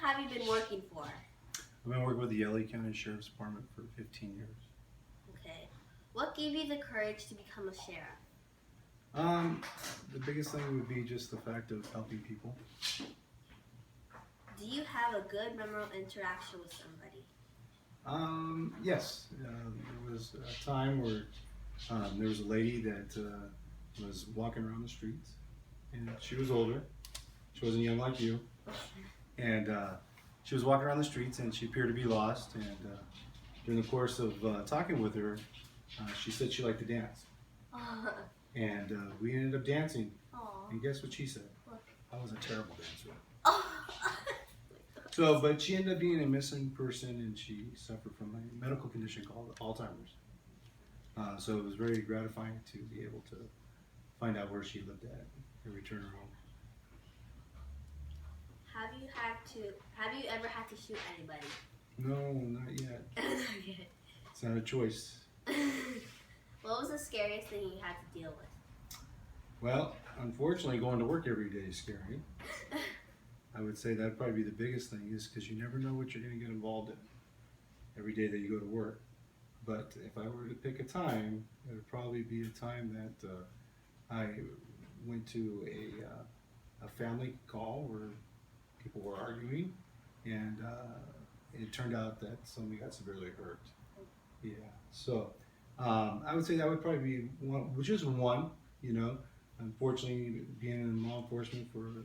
have you been working for? I've been working with the LA County Sheriff's Department for 15 years. Okay. What gave you the courage to become a sheriff? The biggest thing would be just the fact of helping people. Do you have a good memorable interaction with somebody? Yes, there was a time where there was a lady that was walking around the streets, and she was older. She wasn't young like you, and she was walking around the streets, and she appeared to be lost. And during the course of talking with her, she said she liked to dance, and we ended up dancing. Aw. And guess what she said? What? I was a terrible dancer. Oh. So, but she ended up being a missing person, and she suffered from a medical condition called Alzheimer's. So it was very gratifying to be able to find out where she lived at and return her home. Have you ever had to shoot anybody? No, not yet. Not yet. It's not a choice. What was the scariest thing you had to deal with? Well, unfortunately, going to work every day is scary. I would say that'd probably be the biggest thing, is because you never know what you're going to get involved in every day that you go to work. But if I were to pick a time, it would probably be a time that I went to a family call where people were arguing, and it turned out that somebody got severely hurt. Yeah, so I would say that would probably be one, which is one, you know. Unfortunately, being in law enforcement for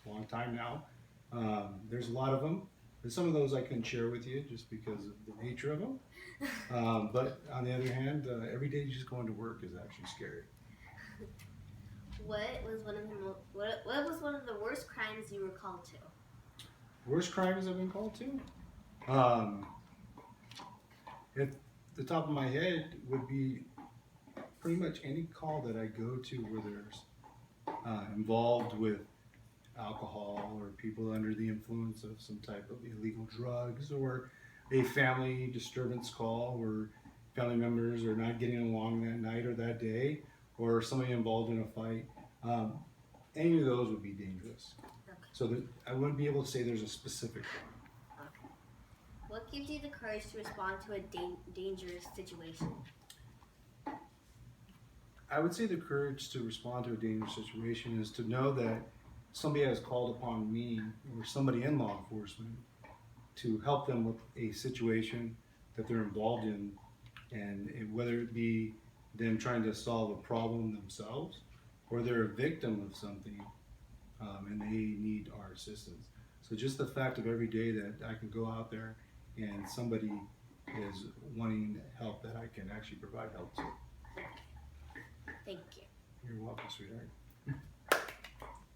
a long time now, there's a lot of them. And some of those I couldn't share with you just because of the nature of them. But on the other hand, every day just going to work is actually scary. What was one of the worst crimes you were called to? Worst crimes I've been called to? At the top of my head would be pretty much any call that I go to where there's involved with alcohol or people under the influence of some type of illegal drugs, or a family disturbance call where family members are not getting along that night or that day, or somebody involved in a fight. Any of those would be dangerous. Okay. So that I wouldn't be able to say there's a specific one. Okay. What gives you the courage to respond to a dangerous situation? I would say the courage to respond to a dangerous situation is to know that somebody has called upon me or somebody in law enforcement to help them with a situation that they're involved in, and whether it be them trying to solve a problem themselves, or they're a victim of something and they need our assistance. So just the fact of every day that I can go out there and somebody is wanting help that I can actually provide help to. Thank you. You're welcome, sweetheart.